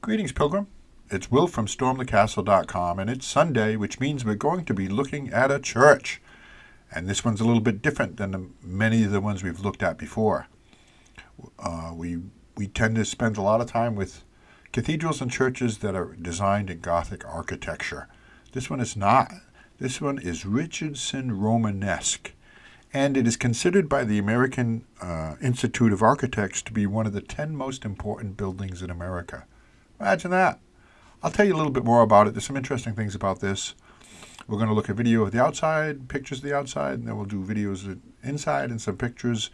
Greetings, Pilgrim. It's Will from StormTheCastle.com, and it's Sunday, which means we're going to be looking at a church. And this one's a little bit different than many of the ones we've looked at before. We tend to spend a lot of time with cathedrals and churches that are designed in Gothic architecture. This one is not. This one is Richardson Romanesque, and it is considered by the American Institute of Architects to be one of the 10 most important buildings in America. Imagine that. I'll tell you a little bit more about it. There's some interesting things about this. We're going to look at video of the outside, pictures of the outside, and then we'll do videos of the inside and some pictures.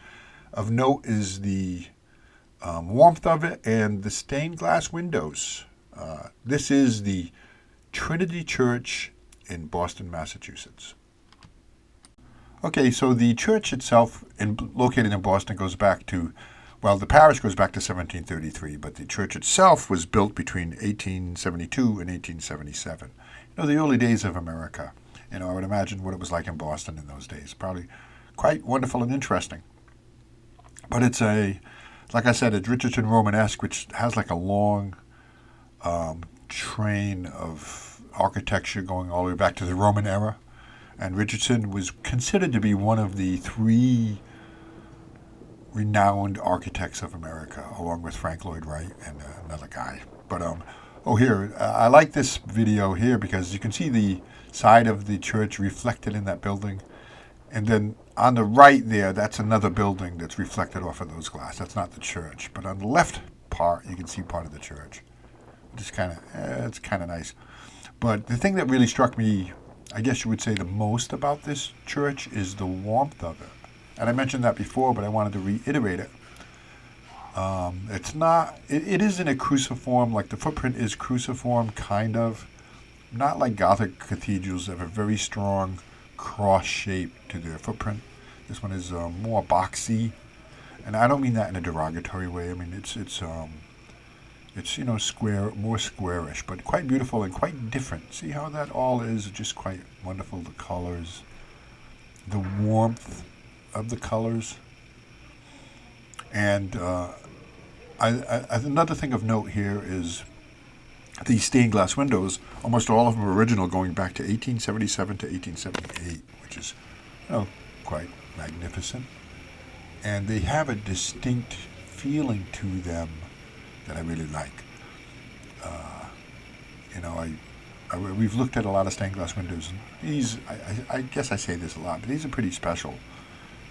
Of note is the warmth of it and the stained glass windows. This is the Trinity Church in Boston, Massachusetts. Okay, so the church itself, located in Boston, goes back to, well, the parish goes back to 1733, but the church itself was built between 1872 and 1877. You know, the early days of America. You know, I would imagine what it was like in Boston in those days. Probably quite wonderful and interesting. But it's like I said, it's Richardson Romanesque, which has like a long train of architecture going all the way back to the Roman era. And Richardson was considered to be one of the three renowned architects of America, along with Frank Lloyd Wright and another guy. But here, I like this video here because you can see the side of the church reflected in that building. And then on the right there, that's another building that's reflected off of those glass. That's not the church. But on the left part, you can see part of the church. It's kind of nice. But the thing that really struck me, I guess you would say the most about this church, is the warmth of it. And I mentioned that before, but I wanted to reiterate it. It isn't a cruciform, like the footprint is cruciform, kind of. Not like Gothic cathedrals that have a very strong cross shape to their footprint. This one is more boxy. And I don't mean that in a derogatory way. I mean, it's square, more squarish, but quite beautiful and quite different. See how that all is just quite wonderful, the colors, the warmth of the colors. And another thing of note here is these stained glass windows. Almost all of them are original, going back to 1877 to 1878, which is quite magnificent. And they have a distinct feeling to them that I really like. We've looked at a lot of stained glass windows, and these, I guess I say this a lot, but these are pretty special.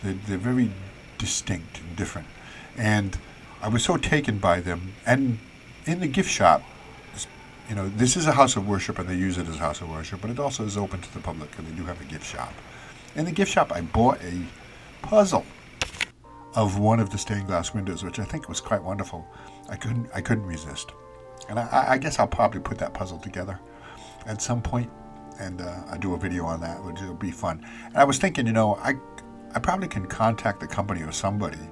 They're very distinct and different. And I was so taken by them. And in the gift shop, this is a house of worship, and they use it as a house of worship, but it also is open to the public, and they do have a gift shop. In the gift shop, I bought a puzzle of one of the stained glass windows, which I think was quite wonderful. I couldn't resist. And I guess I'll probably put that puzzle together at some point, and I'll do a video on that, which will be fun. And I was thinking, I probably can contact the company or somebody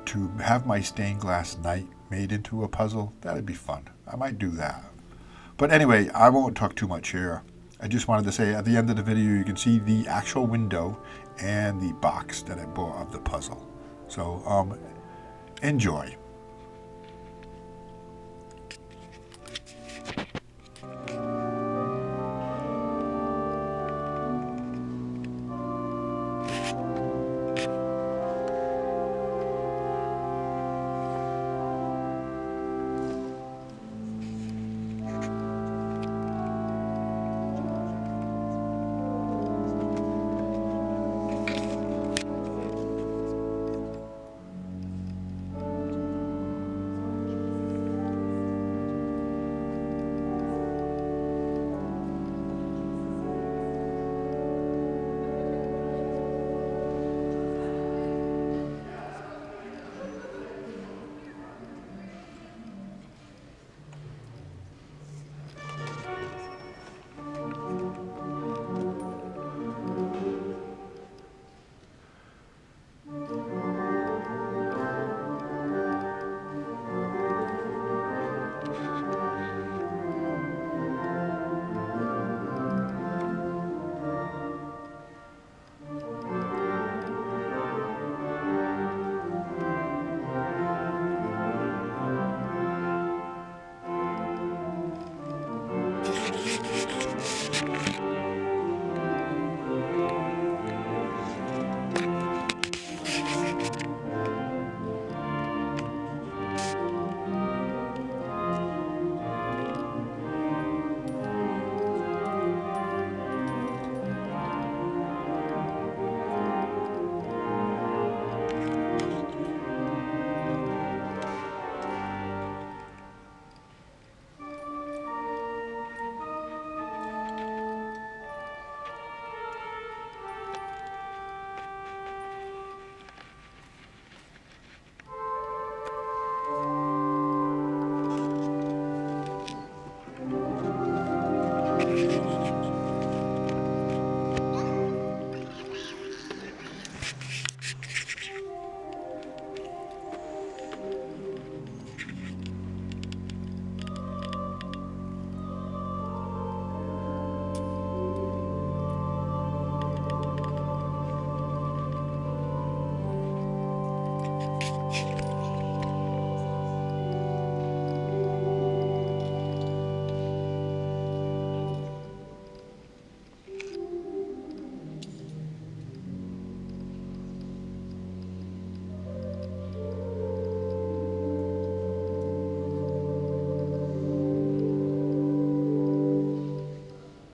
to have my stained glass knight made into a puzzle. That'd be fun. I might do that. But anyway, I won't talk too much here. I just wanted to say at the end of the video, you can see the actual window and the box that I bought of the puzzle. So enjoy.